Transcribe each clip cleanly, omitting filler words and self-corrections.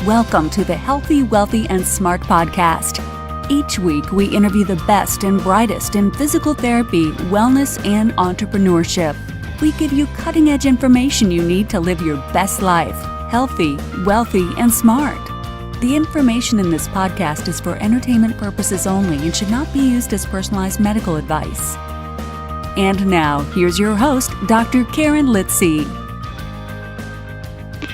Welcome to the Healthy, Wealthy, and Smart podcast. Each week, we interview the best and brightest in physical therapy, wellness, and entrepreneurship. We give you cutting-edge information you need to live your best life, healthy, wealthy, and smart. The information in this podcast is for entertainment purposes only and should not be used as personalized medical advice. And now, here's your host, Dr. Karen Litzy.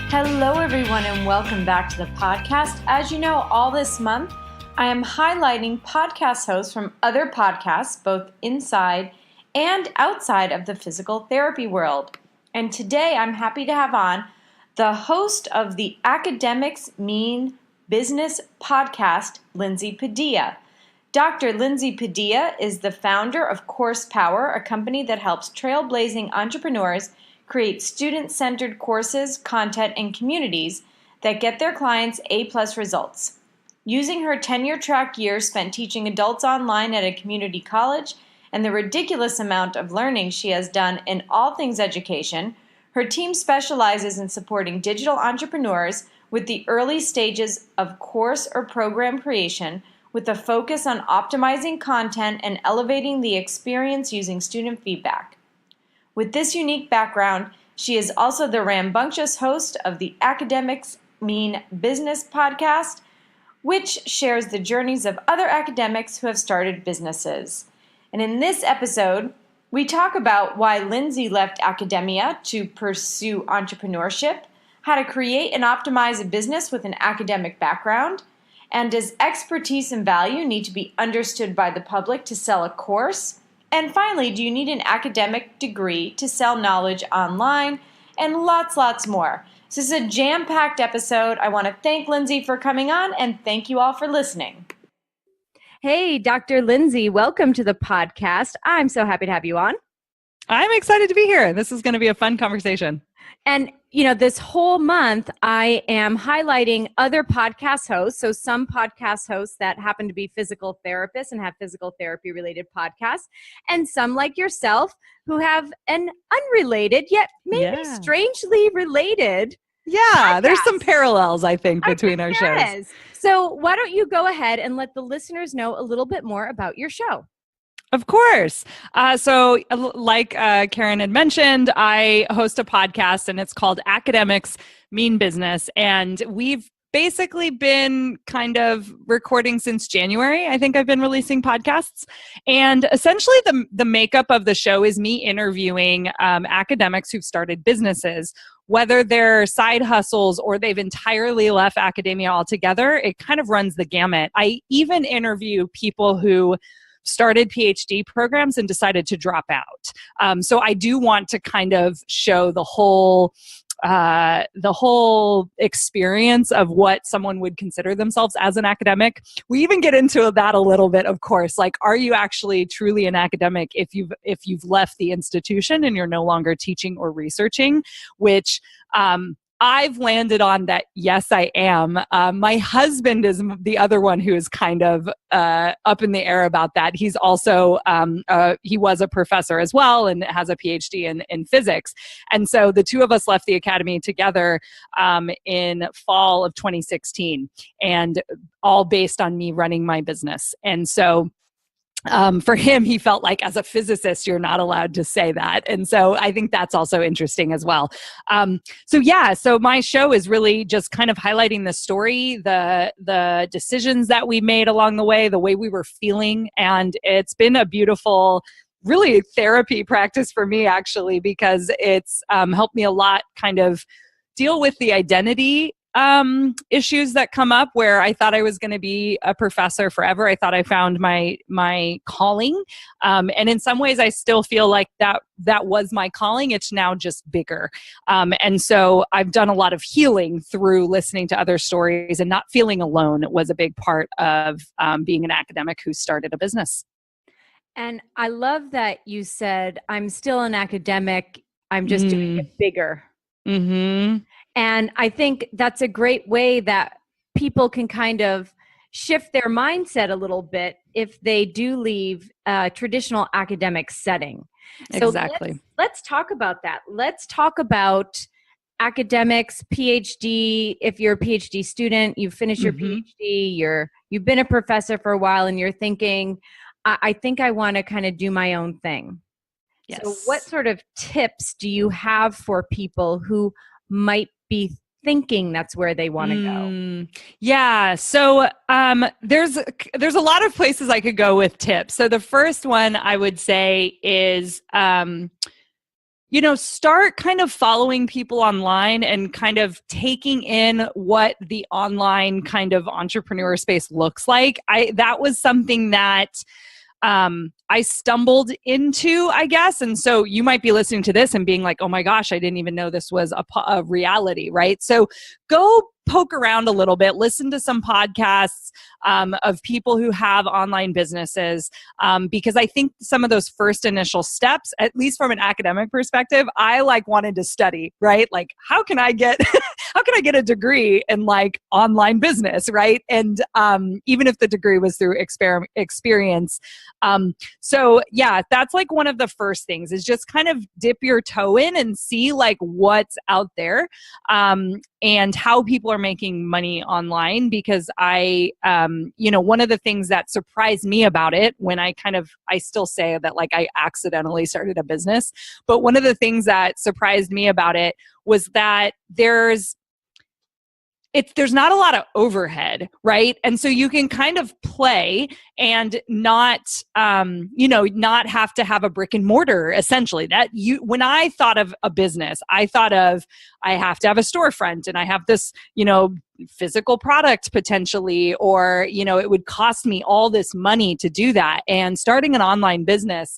Hello, everyone, and welcome back to the podcast. As you know, all this month, I am highlighting podcast hosts from other podcasts, both inside and outside of the physical therapy world. And today, I'm happy to have on the host of the Academics Mean Business podcast, Lindsay Padilla. Dr. Lindsay Padilla is the founder of Course Power, a company that helps trailblazing entrepreneurs create student-centered courses, content, and communities that get their clients A+ results. Using her tenure-track years spent teaching adults online at a community college and the ridiculous amount of learning she has done in all things education, her team specializes in supporting digital entrepreneurs with the early stages of course or program creation with a focus on optimizing content and elevating the experience using student feedback. With this unique background, she is also the rambunctious host of the Academics Mean Business podcast, which shares the journeys of other academics who have started businesses. And in this episode, we talk about why Lindsay left academia to pursue entrepreneurship, how to create and optimize a business with an academic background, and does expertise and value need to be understood by the public to sell a course? And finally, do you need an academic degree to sell knowledge online? And lots more. So this is a jam-packed episode. I want to thank Lindsay for coming on, and thank you all for listening. Hey, Dr. Lindsay, welcome to the podcast. I'm so happy to have you on. I'm excited to be here. This is going to be a fun conversation. And, you know, this whole month, I am highlighting other podcast hosts. So some podcast hosts that happen to be physical therapists and have physical therapy related podcasts. And some like yourself who have an unrelated, yet maybe strangely related podcast. There's some parallels, I think, between our shows. So why don't you go ahead and let the listeners know a little bit more about your show? Of course. Like Karen had mentioned, I host a podcast and it's called Academics Mean Business. And we've basically been kind of recording since January. I think I've been releasing podcasts. And essentially the makeup of the show is me interviewing academics who've started businesses. Whether they're side hustles or they've entirely left academia altogether, it kind of runs the gamut. I even interview people who started PhD programs and decided to drop out. So I do want to kind of show the whole experience of what someone would consider themselves as an academic. We even get into that a little bit, of course. Like, are you actually truly an academic if you've left the institution and you're no longer teaching or researching? Which I've landed on that, yes, I am. My husband is the other one who is kind of up in the air about that. He's also, he was a professor as well and has a PhD in physics. And so the two of us left the academy together in fall of 2016, and all based on me running my business. And so for him, he felt like as a physicist, you're not allowed to say that. And so I think that's also interesting as well. So my show is really just kind of highlighting the story, the decisions that we made along the way we were feeling. And it's been a beautiful, really therapy practice for me, actually, because it's helped me a lot kind of deal with the identity issues that come up where I thought I was going to be a professor forever. I thought I found my calling. And in some ways I still feel like that was my calling. It's now just bigger. And so I've done a lot of healing through listening to other stories, and not feeling alone was a big part of being an academic who started a business. And I love that you said, I'm still an academic. I'm just doing it bigger. Mm-hmm. And I think that's a great way that people can kind of shift their mindset a little bit if they do leave a traditional academic setting. So exactly. Let's talk about that. Let's talk about academics, PhD, if you're a PhD student, you've finished your PhD, you've been a professor for a while and you're thinking, I think I want to kind of do my own thing. Yes. So what sort of tips do you have for people who might be thinking that's where they want to go? Yeah. So there's a lot of places I could go with tips. So the first one I would say is start kind of following people online and kind of taking in what the online kind of entrepreneur space looks like. That was something that I stumbled into, I guess. And so you might be listening to this and being like, oh my gosh, I didn't even know this was a reality, right? So go poke around a little bit, listen to some podcasts of people who have online businesses, because I think some of those first initial steps, at least from an academic perspective, I wanted to study, right? Like, how can I get a degree in online business, right? And even if the degree was through experience. So yeah, that's one of the first things is just kind of dip your toe in and see what's out there. And how people are making money online, because one of the things that surprised me about it when I still say that I accidentally started a business, but one of the things that surprised me about it was that there's not a lot of overhead, right? And so you can kind of play and not have to have a brick and mortar, essentially. When I thought of a business, I thought of, I have to have a storefront and I have this, physical product potentially, or, it would cost me all this money to do that. And starting an online business,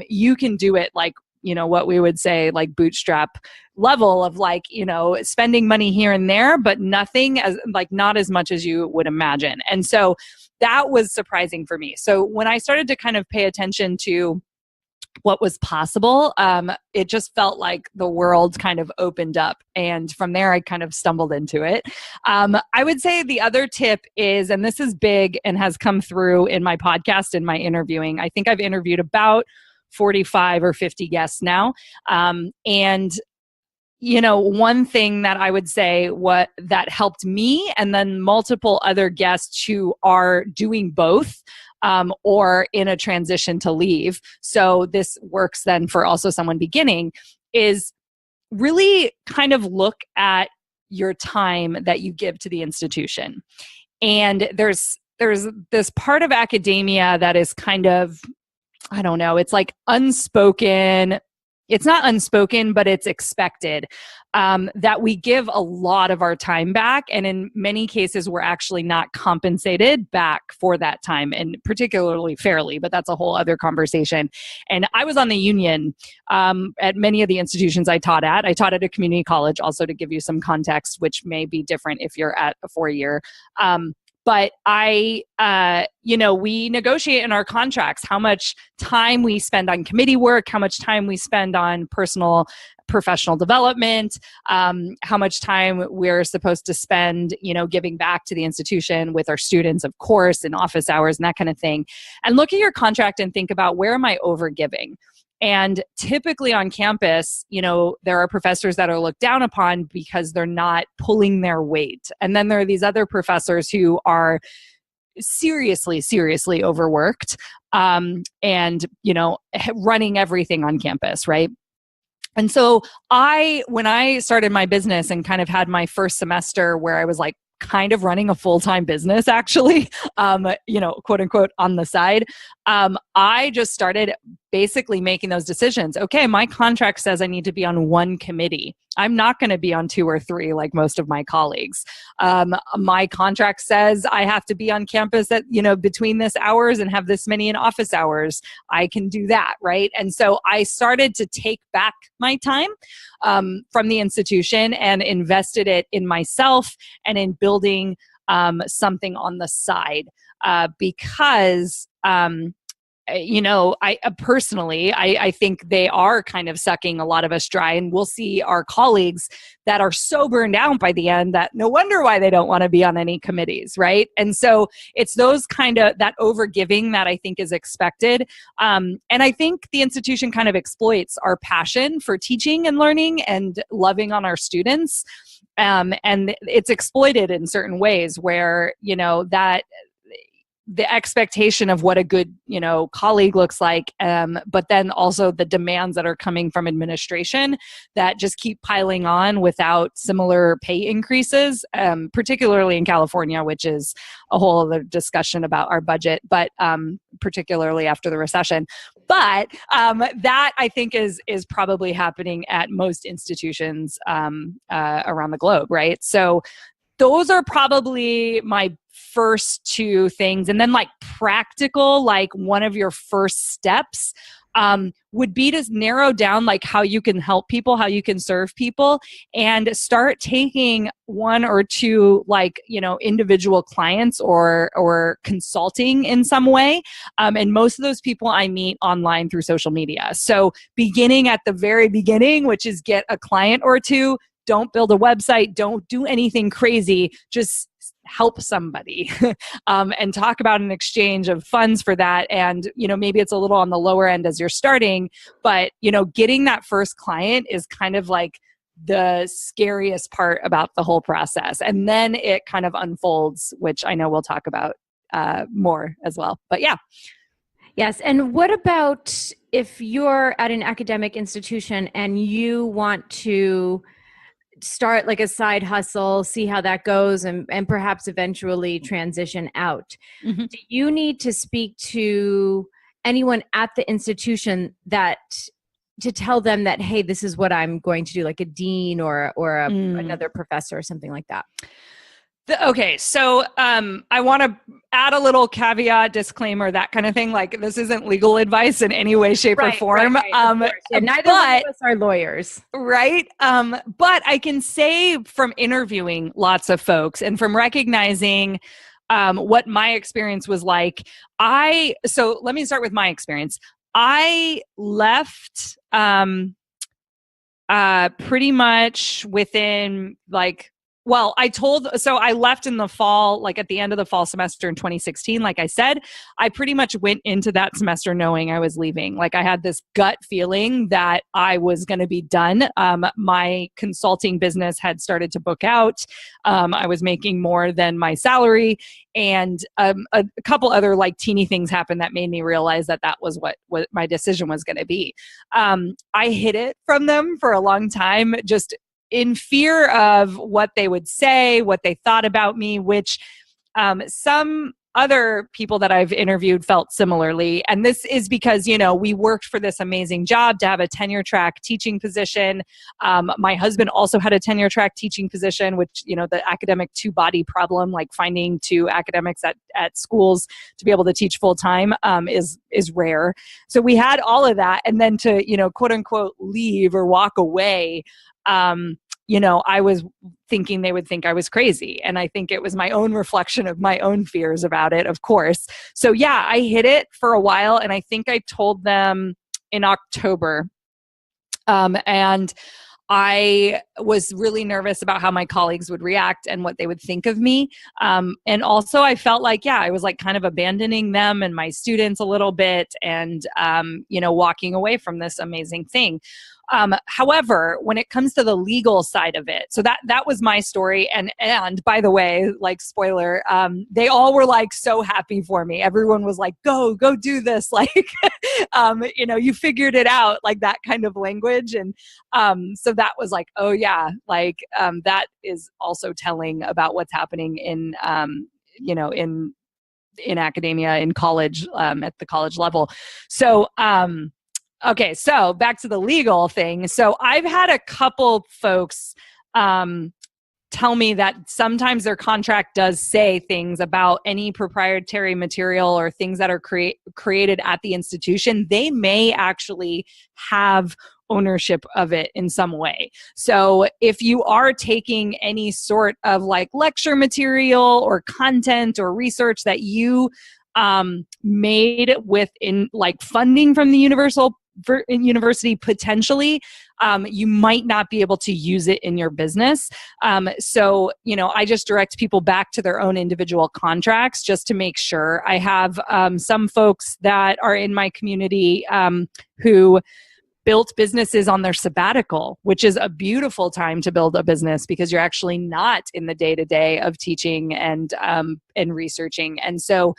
you can do it what we would say bootstrap level of spending money here and there, but nothing as not as much as you would imagine. And so that was surprising for me. So when I started to kind of pay attention to what was possible, it just felt like the world kind of opened up. And from there, I kind of stumbled into it. I would say the other tip is, and this is big and has come through in my podcast and my interviewing, I think I've interviewed about 45 or 50 guests now. And one thing that I would say that helped me, and then multiple other guests who are doing both, or in a transition to leave. So this works then for also someone beginning, is really kind of look at your time that you give to the institution. And there's this part of academia that is kind of, I don't know, it's unspoken. It's not unspoken, but it's expected that we give a lot of our time back. And in many cases, we're actually not compensated back for that time, and particularly fairly, but that's a whole other conversation. And I was on the union at many of the institutions I taught at. I taught at a community college, also to give you some context, which may be different if you're at a 4-year. But we negotiate in our contracts how much time we spend on committee work, how much time we spend on professional development, how much time we're supposed to spend, giving back to the institution with our students, of course, in office hours and that kind of thing. And look at your contract and think about, where am I overgiving? And typically on campus, there are professors that are looked down upon because they're not pulling their weight. And then there are these other professors who are seriously, seriously overworked, and, running everything on campus, right? And so when I started my business and kind of had my first semester where I was kind of running a full-time business, actually, quote unquote, on the side, I just started basically making those decisions. Okay, my contract says I need to be on one committee. I'm not going to be on 2 or 3 like most of my colleagues. My contract says I have to be on campus at, between this hours and have this many in office hours. I can do that, right? And so I started to take back my time from the institution and invested it in myself and in building something on the side, because I personally, I think they are kind of sucking a lot of us dry, and we'll see our colleagues that are so burned out by the end that no wonder why they don't want to be on any committees, right? And so it's those kind of, that overgiving that I think is expected. And I think the institution kind of exploits our passion for teaching and learning and loving on our students. And it's exploited in certain ways where, that the expectation of what a good, colleague looks like, but then also the demands that are coming from administration that just keep piling on without similar pay increases, particularly in California, which is a whole other discussion about our budget, but particularly after the recession. But that I think is probably happening at most institutions around the globe, right? So those are probably my first two things. And then like practical, like one of your first steps would be to narrow down like how you can help people, how you can serve people, and start taking one or two individual clients or consulting in some way. And most of those people I meet online through social media. So beginning at the very beginning, which is get a client or two. Don't build a website. Don't do anything crazy. Just help somebody and talk about an exchange of funds for that. And, maybe it's a little on the lower end as you're starting, but, getting that first client is kind of like the scariest part about the whole process. And then it kind of unfolds, which I know we'll talk about more as well. But yeah. Yes. And what about if you're at an academic institution and you want to start like a side hustle, see how that goes, and perhaps eventually transition out? Mm-hmm. Do you need to speak to anyone at the institution to tell them that, hey, this is what I'm going to do, like a dean or another professor or something like that? Okay, so I want to add a little caveat, disclaimer, that kind of thing. Like, this isn't legal advice in any way, shape, or form. Neither one of us are lawyers. Right? But I can say from interviewing lots of folks and from recognizing what my experience was like. So let me start with my experience. I left pretty much within I left in the fall, like at the end of the fall semester in 2016. Like I said, I pretty much went into that semester knowing I was leaving. Like I had this gut feeling that I was going to be done. My consulting business had started to book out. I was making more than my salary. And a couple other like teeny things happened that made me realize that was what my decision was going to be. I hid it from them for a long time, just in fear of what they would say, what they thought about me, which some other people that I've interviewed felt similarly. And this is because, we worked for this amazing job to have a tenure-track teaching position. My husband also had a tenure-track teaching position, which, the academic two-body problem, like finding two academics at schools to be able to teach full-time is rare. So we had all of that. And then to, quote-unquote, leave or walk away, I was thinking they would think I was crazy. And I think it was my own reflection of my own fears about it, of course. So yeah, I hid it for a while. And I think I told them in October. And I was really nervous about how my colleagues would react and what they would think of me. And also I felt like, I was like kind of abandoning them and my students a little bit and, walking away from this amazing thing. However, when it comes to the legal side of it, so that was my story. And by the way, like spoiler, they all were like so happy for me. Everyone was like, go do this. Like, you figured it out, like that kind of language. And so that was like, oh yeah, like that is also telling about what's happening in academia, in college, at the college level. So, okay, so back to the legal thing. So I've had a couple folks tell me that sometimes their contract does say things about any proprietary material or things that are created at the institution. They may actually have ownership of it in some way. So if you are taking any sort of like lecture material or content or research that you made with like funding from the university potentially, you might not be able to use it in your business. So, I just direct people back to their own individual contracts just to make sure. I have some folks that are in my community who built businesses on their sabbatical, which is a beautiful time to build a business because you're actually not in the day-to-day of teaching and researching. And so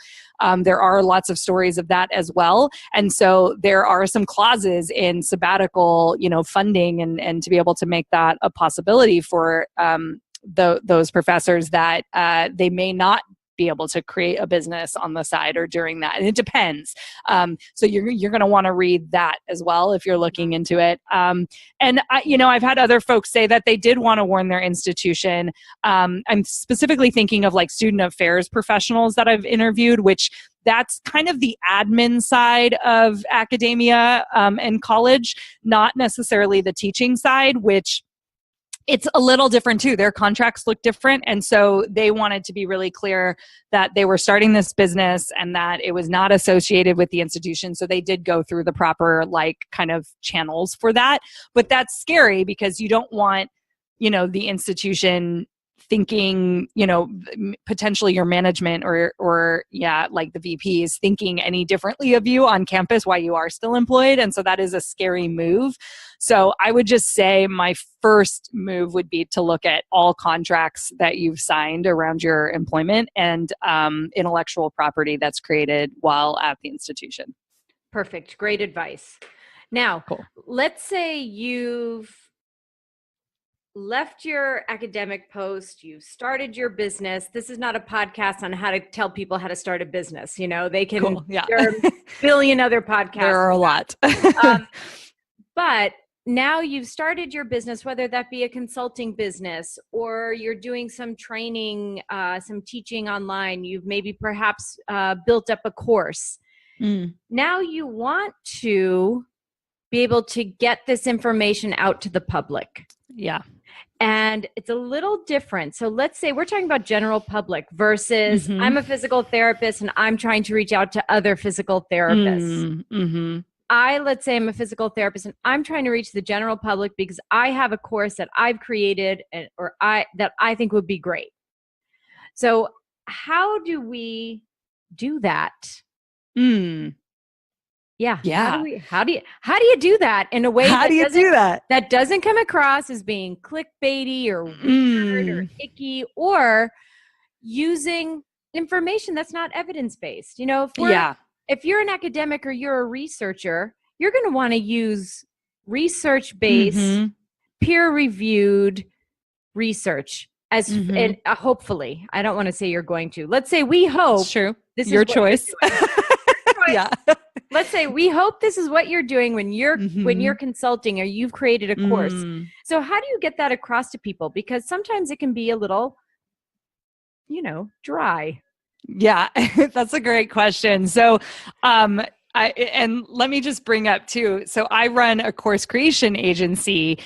there are lots of stories of that as well. And so there are some clauses in sabbatical, funding and to be able to make that a possibility for those professors that they may not be able to create a business on the side or during that. And it depends. So you're going to want to read that as well if you're looking into it. I've had other folks say that they did want to warn their institution. I'm specifically thinking of like student affairs professionals that I've interviewed, which that's kind of the admin side of academia and college, not necessarily the teaching side, which it's a little different too. Their contracts look different. And so they wanted to be really clear that they were starting this business and that it was not associated with the institution. So they did go through the proper kind of channels for that. But that's scary because you don't want, the institution thinking, potentially your management or like the VPs thinking any differently of you on campus while you are still employed. And so that is a scary move. So I would just say my first move would be to look at all contracts that you've signed around your employment and intellectual property that's created while at the institution. Perfect. Great advice. Now, cool. Let's say you've left your academic post, you started your business. This is not a podcast on how to tell people how to start a business. They can, cool. Yeah. There are a billion other podcasts. There are a lot. But now you've started your business, whether that be a consulting business or you're doing some training, some teaching online. You've maybe perhaps built up a course. Now you want to be able to get this information out to the public. Yeah. And it's a little different. So let's say we're talking about general public versus I'm a physical therapist and I'm trying to reach out to other physical therapists. Let's say I'm a physical therapist and I'm trying to reach the general public because I have a course that I've created that I think would be great. So how do we do that? Yeah. How do you do that in a way that doesn't come across as being clickbaity or weird or icky or using information that's not evidence-based? If you're an academic or you're a researcher, you're going to want to use research-based, peer-reviewed research and hopefully. I don't want to say you're going to. Let's say we hope. It's true. This your is choice. Yeah. Let's say we hope this is what you're doing when you're consulting or you've created a course. So how do you get that across to people? Because sometimes it can be a little, dry. Yeah, that's a great question. So, and let me just bring up too. So I run a course creation agency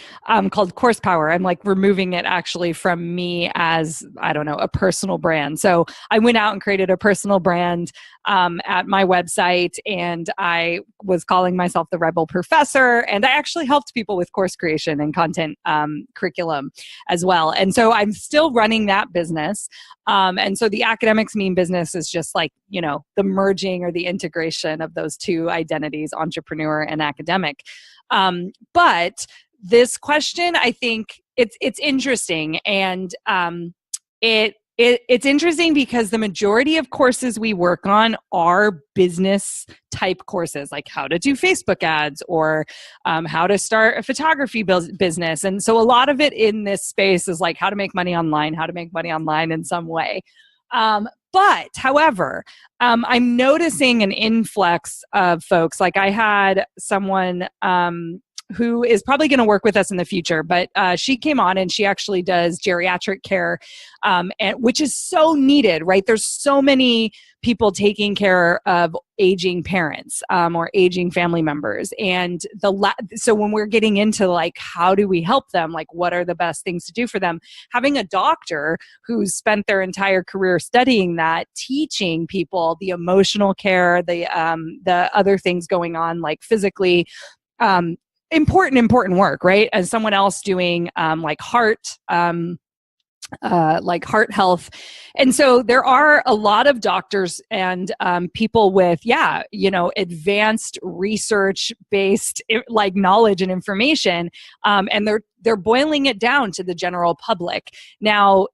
called Course Power. I'm like removing it actually from me as, a personal brand. So I went out and created a personal brand at my website and I was calling myself the Rebel Professor. And I actually helped people with course creation and content curriculum as well. And so I'm still running that business. And so the academics mean business is just like, the merging or the integration of those two identities, entrepreneur and academic. But this question, I think it's interesting. And it's interesting because the majority of courses we work on are business type courses, like how to do Facebook ads or how to start a photography business. And so a lot of it in this space is like how to make money online in some way. But however, I'm noticing an influx of folks. Like I had someone who is probably going to work with us in the future, but she came on and she actually does geriatric care, and which is so needed, right? There's so many people taking care of aging parents or aging family members. And so when we're getting into like, how do we help them? Like, what are the best things to do for them? Having a doctor who's spent their entire career studying that, teaching people the emotional care, the other things going on, like physically, important work, right? As someone else doing like heart health. And so there are a lot of doctors and people with, advanced research-based like knowledge and information. And they're boiling it down to the general public. Now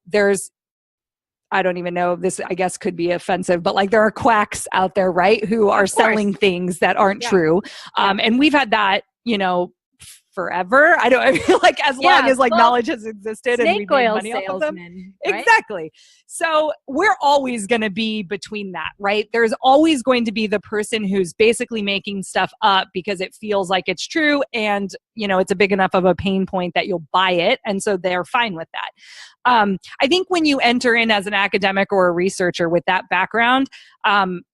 I don't even know if this, I guess, could be offensive, but like there are quacks out there, right? Who are selling things that aren't true. And we've had that, forever. I feel like as long as like knowledge has existed and we made money off of them. Right? Exactly. So we're always going to be between that, right? There's always going to be the person who's basically making stuff up because it feels like it's true. And, it's a big enough of a pain point that you'll buy it. And so they're fine with that. I think when you enter in as an academic or a researcher with that background,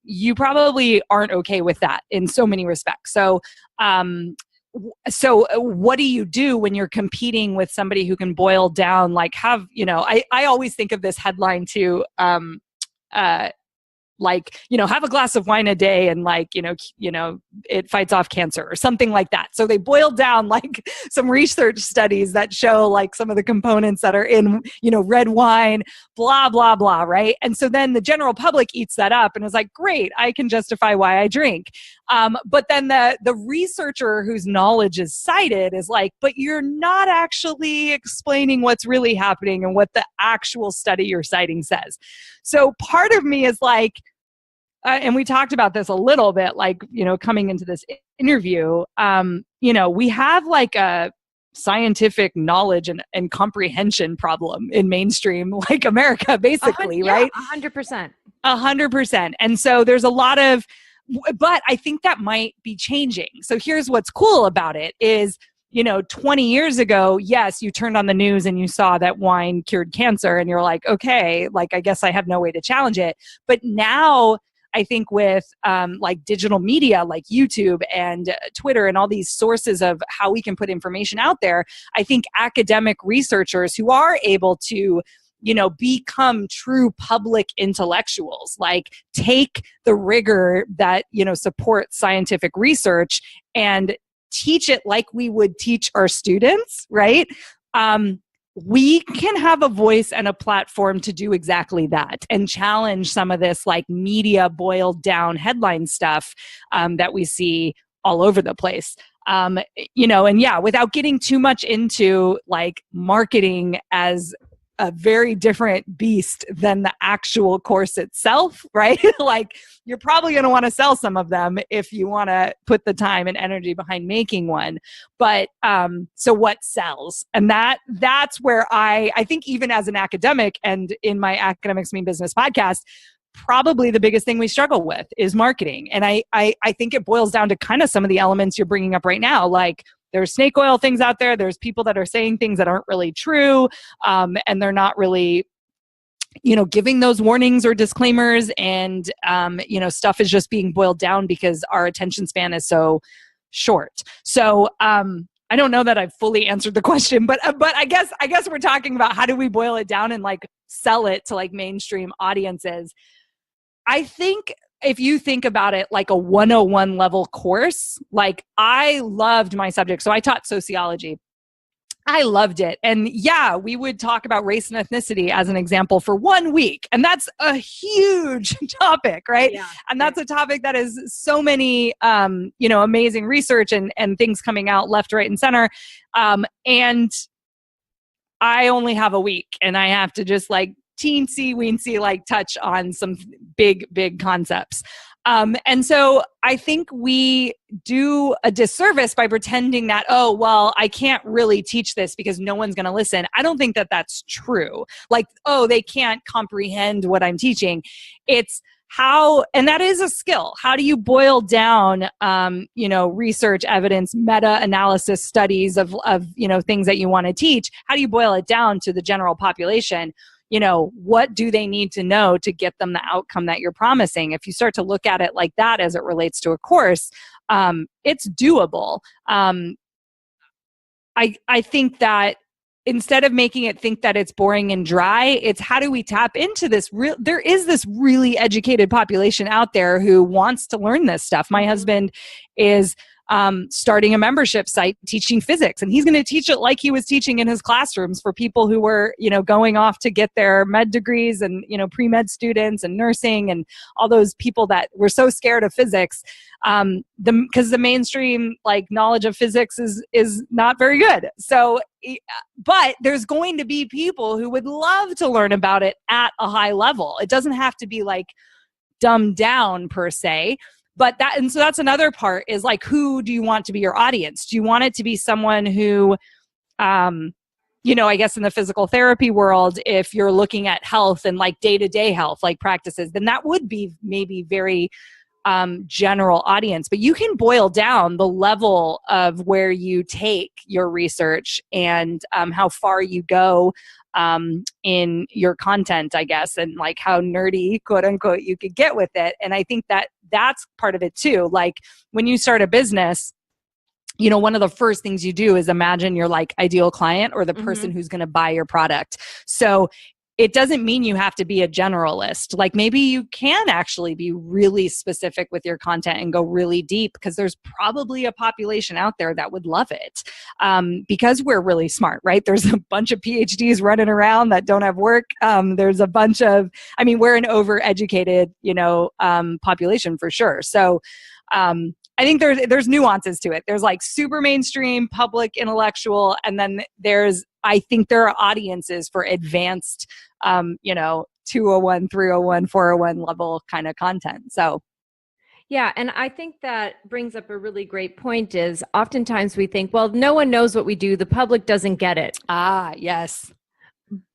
you probably aren't okay with that in so many respects. So what do you do when you're competing with somebody who can boil down, like I always think of this headline too, have a glass of wine a day and it fights off cancer or something like that. So they boiled down like some research studies that show like some of the components that are in, red wine, blah, blah, blah. Right. And so then the general public eats that up and is like, great, I can justify why I drink. But then the researcher whose knowledge is cited is like, but you're not actually explaining what's really happening and what the actual study you're citing says. So part of me is like, and we talked about this a little bit, like, coming into this interview, we have like a scientific knowledge and comprehension problem in mainstream, like America, basically, right? 100%. 100%. And so there's a lot of, but I think that might be changing. So here's what's cool about it is, 20 years ago, yes, you turned on the news and you saw that wine cured cancer and you're like, okay, like, I guess I have no way to challenge it. But now I think with like digital media, like YouTube and Twitter and all these sources of how we can put information out there, I think academic researchers who are able to become true public intellectuals, like take the rigor that, supports scientific research and teach it like we would teach our students, right? We can have a voice and a platform to do exactly that and challenge some of this like media boiled down headline stuff that we see all over the place. Without getting too much into like marketing as a very different beast than the actual course itself, right? Like you're probably going to want to sell some of them if you want to put the time and energy behind making one. But so what sells? And that's where I think even as an academic and in my Academics Mean Business podcast, probably the biggest thing we struggle with is marketing. And I think it boils down to kind of some of the elements you're bringing up right now, like there's snake oil things out there. There's people that are saying things that aren't really true. And they're not really, giving those warnings or disclaimers. And, stuff is just being boiled down because our attention span is so short. So I don't know that I've fully answered the question, but I guess we're talking about how do we boil it down and like sell it to like mainstream audiences. I think if you think about it like a 101 level course, like I loved my subject. So I taught sociology. I loved it. And yeah, we would talk about race and ethnicity as an example for 1 week. And that's a huge topic, right? Yeah. And that's a topic that is so many, amazing research and things coming out left, right, and center. And I only have a week and I have to just like teensy-weensy like touch on some big concepts. And so I think we do a disservice by pretending that, oh, well, I can't really teach this because no one's going to listen. I don't think that that's true. Like, oh, they can't comprehend what I'm teaching. It's and that is a skill. How do you boil down, research, evidence, meta-analysis studies of things that you want to teach? How do you boil it down to the general population? What do they need to know to get them the outcome that you're promising? If you start to look at it like that as it relates to a course, it's doable. I think that instead of making it think that it's boring and dry, it's how do we tap into this there is this really educated population out there who wants to learn this stuff. My husband is starting a membership site teaching physics, and he's going to teach it like he was teaching in his classrooms for people who were, going off to get their med degrees and, pre-med students and nursing and all those people that were so scared of physics. Because the mainstream knowledge of physics is not very good. So, but there's going to be people who would love to learn about it at a high level. It doesn't have to be dumbed down per se. But so that's another part is who do you want to be your audience? Do you want it to be someone who, I guess in the physical therapy world, if you're looking at health and day-to-day health, practices, then that would be maybe very general audience. But you can boil down the level of where you take your research and how far you go in your content, I guess, and how nerdy, quote unquote, you could get with it. And I think that that's part of it too. When you start a business, one of the first things you do is imagine your ideal client or the person who's going to buy your product. So it doesn't mean you have to be a generalist. Maybe you can actually be really specific with your content and go really deep, because there's probably a population out there that would love it, because we're really smart, right? There's a bunch of PhDs running around that don't have work. There's a bunch of, we're an overeducated, population for sure. So I think there's nuances to it. There's super mainstream, public, intellectual, and then I think there are audiences for advanced, 201, 301, 401 level kind of content. So. Yeah. And I think that brings up a really great point is oftentimes we think, well, no one knows what we do. The public doesn't get it. Ah, yes.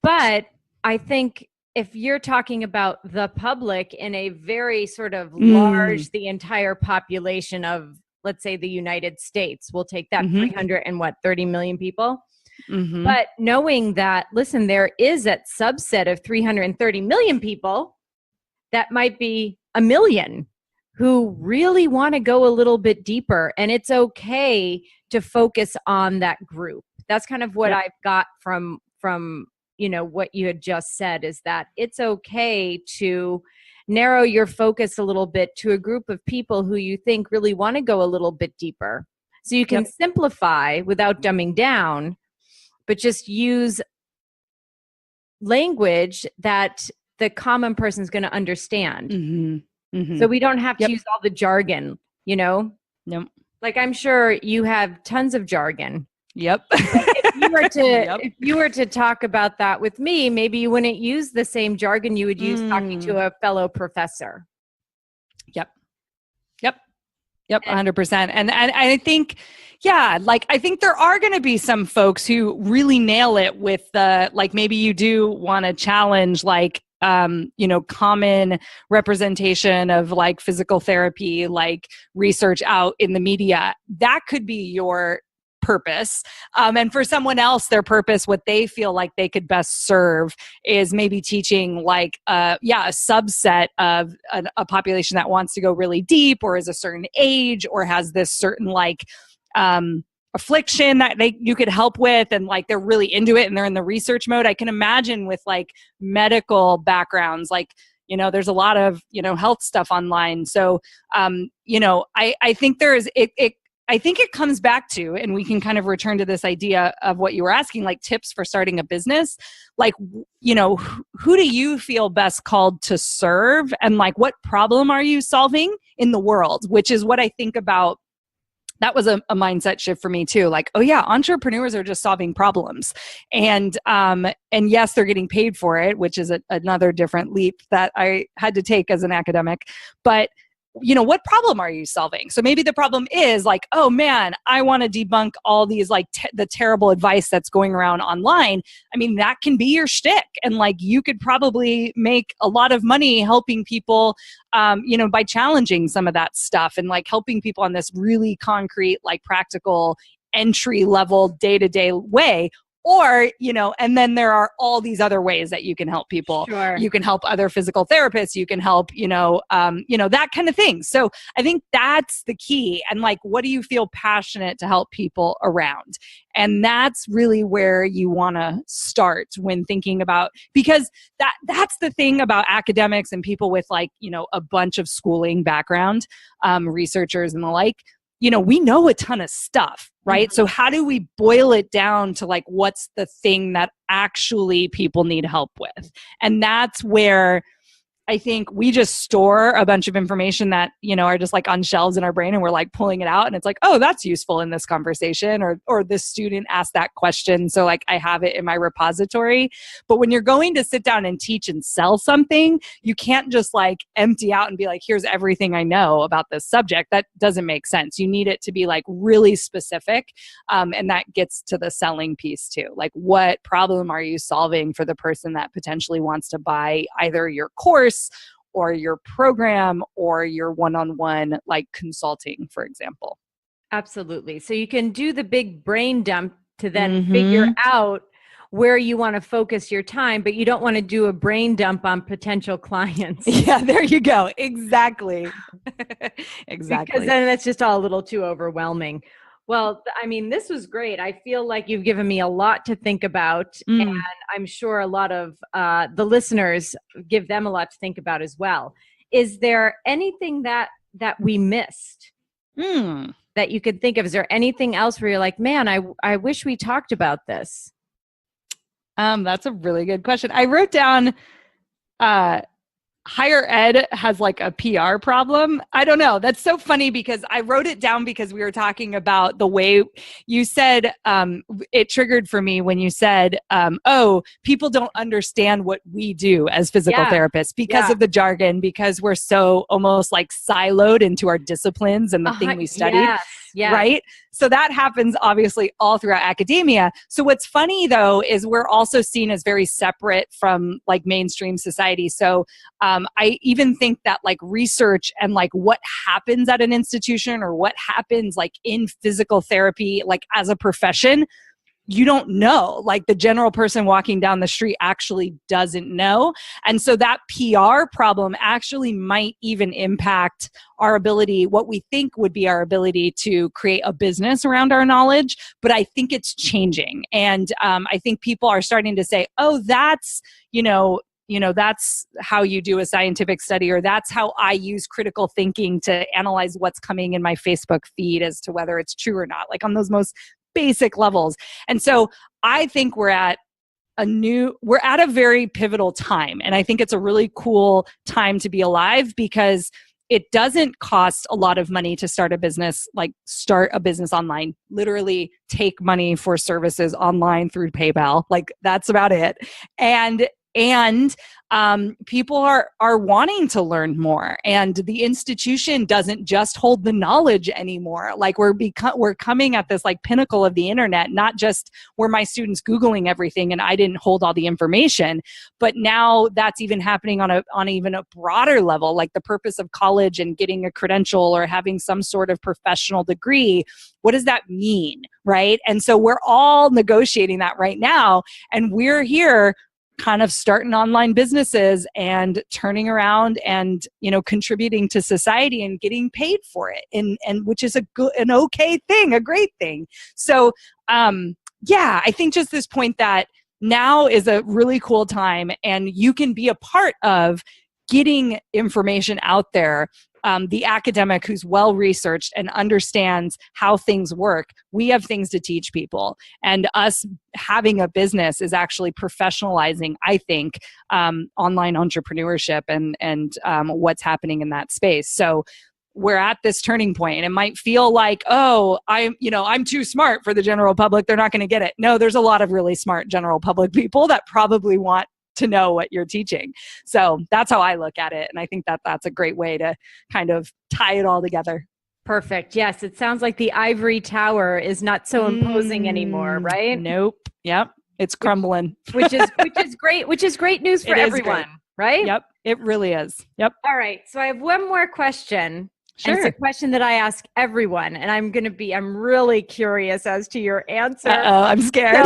But I think if you're talking about the public in a very sort of large, the entire population of, let's say, the United States, we'll take that 330 million people. But knowing that, listen, there is that subset of 330 million people that might be a million who really want to go a little bit deeper. And it's okay to focus on that group. That's kind of what I've got from what you had just said, is that it's okay to narrow your focus a little bit to a group of people who you think really want to go a little bit deeper. So you can simplify without dumbing down, but just use language that the common person is going to understand. So we don't have to use all the jargon, Nope. I'm sure you have tons of jargon. Yep. If you were to talk about that with me, maybe you wouldn't use the same jargon you would use talking to a fellow professor. Yep. 100%. And I think, I think there are going to be some folks who really nail it with the, maybe you do want to challenge, common representation of physical therapy, research out in the media. That could be your purpose. And for someone else, their purpose, what they feel like they could best serve is maybe teaching a subset of a population that wants to go really deep or is a certain age or has this certain affliction that you could help with, and they're really into it and they're in the research mode. I can imagine with medical backgrounds, there's a lot of, health stuff online. So, I think I think it comes back to, and we can kind of return to this idea of what you were asking, tips for starting a business. Who do you feel best called to serve? And what problem are you solving in the world? Which is what I think about. That was a mindset shift for me too. Entrepreneurs are just solving problems. And yes, they're getting paid for it, which is another different leap that I had to take as an academic. But what problem are you solving? So maybe the problem is like, oh man, I want to debunk all these like the terrible advice that's going around online. I mean, that can be your shtick. And like, you could probably make a lot of money helping people, by challenging some of that stuff and like helping people on this really concrete, like practical entry level day-to-day way. Or, and then there are all these other ways that you can help people. Sure. You can help other physical therapists. You can help, that kind of thing. So I think that's the key. And like, what do you feel passionate to help people around? And that's really where you want to start when thinking about, because that's the thing about academics and people with like, a bunch of schooling background, researchers and the like. We know a ton of stuff, right? Mm-hmm. So how do we boil it down to like, what's the thing that actually people need help with? And that's where I think we just store a bunch of information that, are just like on shelves in our brain and we're like pulling it out and it's like, oh, that's useful in this conversation or this student asked that question. So like I have it in my repository. But when you're going to sit down and teach and sell something, you can't just like empty out and be like, here's everything I know about this subject. That doesn't make sense. You need it to be like really specific. And that gets to the selling piece too. Like what problem are you solving for the person that potentially wants to buy either your course or your program or your one-on-one like consulting, for example. Absolutely. So you can do the big brain dump to then figure out where you want to focus your time, but you don't want to do a brain dump on potential clients. Yeah, there you go. Exactly. Exactly. Because then that's just all a little too overwhelming. Well, I mean, this was great. I feel like you've given me a lot to think about, and I'm sure a lot of the listeners give them a lot to think about as well. Is there anything that we missed that you could think of? Is there anything else where you're like, man, I wish we talked about this? That's a really good question. I wrote down higher ed has like a PR problem. I don't know. That's so funny because I wrote it down because we were talking about the way you said, it triggered for me when you said, oh, people don't understand what we do as physical therapists because of the jargon, because we're so almost like siloed into our disciplines and the thing we studied. Yes. Right? So that happens obviously all throughout academia. So what's funny though, is we're also seen as very separate from like mainstream society. So I even think that like research and like what happens at an institution or what happens like in physical therapy, like as a profession, you don't know. Like the general person walking down the street actually doesn't know. And so that PR problem actually might even impact our ability, what we think would be our ability to create a business around our knowledge. But I think it's changing. And I think people are starting to say, oh, that's, that's how you do a scientific study, or that's how I use critical thinking to analyze what's coming in my Facebook feed as to whether it's true or not, like on those most basic levels. And so I think we're at a very pivotal time. And I think it's a really cool time to be alive because it doesn't cost a lot of money to start a business, like start a business online, literally take money for services online through PayPal. Like that's about it. And people are wanting to learn more, and the institution doesn't just hold the knowledge anymore. Like we're coming at this like pinnacle of the internet, not just were my students Googling everything and I didn't hold all the information, but now that's even happening on even a broader level, like the purpose of college and getting a credential or having some sort of professional degree. What does that mean, right? And so we're all negotiating that right now, and we're here kind of starting online businesses and turning around and, contributing to society and getting paid for it. And which is an okay thing, a great thing. So, I think just this point that now is a really cool time and you can be a part of getting information out there. The academic who's well-researched and understands how things work, we have things to teach people. And us having a business is actually professionalizing, I think, online entrepreneurship and what's happening in that space. So we're at this turning point, and it might feel like, oh, I'm too smart for the general public. They're not going to get it. No, there's a lot of really smart general public people that probably want to know what you're teaching. So that's how I look at it. And I think that that's a great way to kind of tie it all together. Perfect. Yes. It sounds like the ivory tower is not so imposing anymore, right? Nope. Yep. It's crumbling. Which is great, which is great news for everyone, right? Yep. It really is. Yep. All right. So I have one more question. Sure. And it's a question that I ask everyone, and I'm really curious as to your answer. Uh-oh, I'm scared.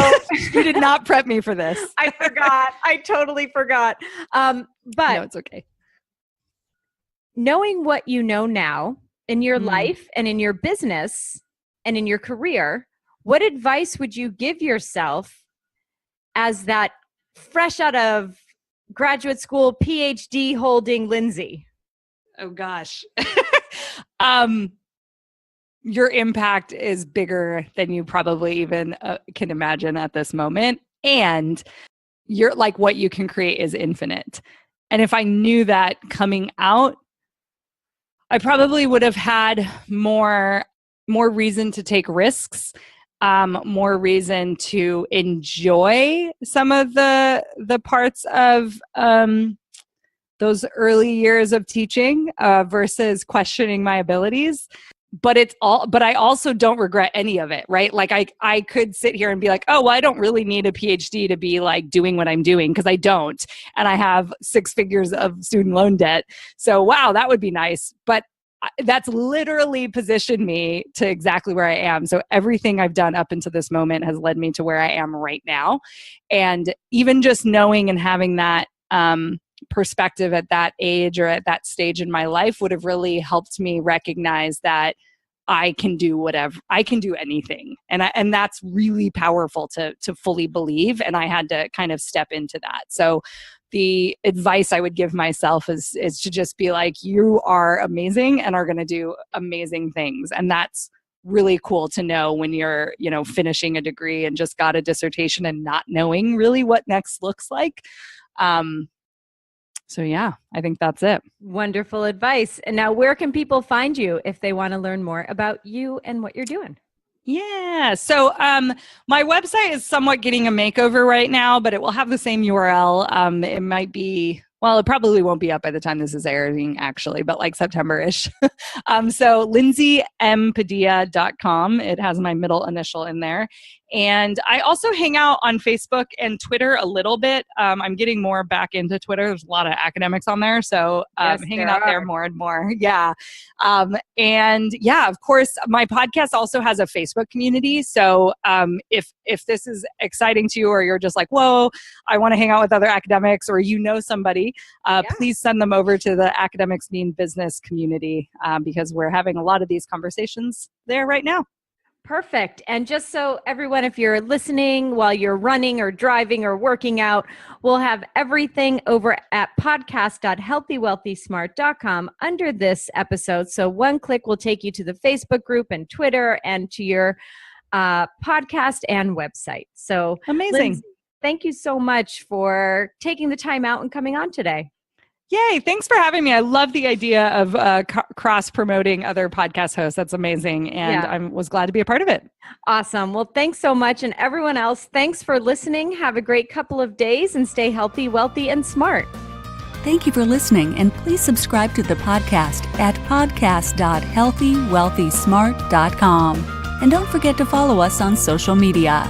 You did not prep me for this. I forgot. I totally forgot. But no, it's okay. Knowing what you know now in your life and in your business and in your career, what advice would you give yourself as that fresh out of graduate school PhD holding Lindsay? Oh gosh. Your impact is bigger than you probably even can imagine at this moment. And you're like, what you can create is infinite. And if I knew that coming out, I probably would have had more reason to take risks, more reason to enjoy some of the parts of those early years of teaching versus questioning my abilities. But I also don't regret any of it, right? Like I could sit here and be like, oh, well, I don't really need a PhD to be like doing what I'm doing, because I don't. And I have 6 figures of student loan debt. So wow, that would be nice. But that's literally positioned me to exactly where I am. So everything I've done up until this moment has led me to where I am right now. And even just knowing and having that perspective at that age or at that stage in my life would have really helped me recognize that I can do whatever, I can do anything. And that's really powerful to fully believe. And I had to kind of step into that. So the advice I would give myself is to just be like, you are amazing and are going to do amazing things. And that's really cool to know when you're, finishing a degree and just got a dissertation and not knowing really what next looks like. So yeah, I think that's it. Wonderful advice. And now where can people find you if they want to learn more about you and what you're doing? Yeah. So my website is somewhat getting a makeover right now, but it will have the same URL. It might be, well, it probably won't be up by the time this is airing actually, but like September-ish. So lindsaypadilla.com. It has my middle initial in there. And I also hang out on Facebook and Twitter a little bit. I'm getting more back into Twitter. There's a lot of academics on there. So hanging out there more and more. Yeah. And yeah, of course, my podcast also has a Facebook community. So if this is exciting to you, or you're just like, whoa, I want to hang out with other academics, or somebody, please send them over to the Academics Mean Business community because we're having a lot of these conversations there right now. Perfect. And just so everyone, if you're listening while you're running or driving or working out, we'll have everything over at podcast.healthywealthysmart.com under this episode. So one click will take you to the Facebook group and Twitter and to your podcast and website. So amazing. Lindsay, thank you so much for taking the time out and coming on today. Yay. Thanks for having me. I love the idea of cross-promoting other podcast hosts. That's amazing. And I was glad to be a part of it. Awesome. Well, thanks so much. And everyone else, thanks for listening. Have a great couple of days and stay healthy, wealthy, and smart. Thank you for listening. And please subscribe to the podcast at podcast.healthywealthysmart.com. And don't forget to follow us on social media.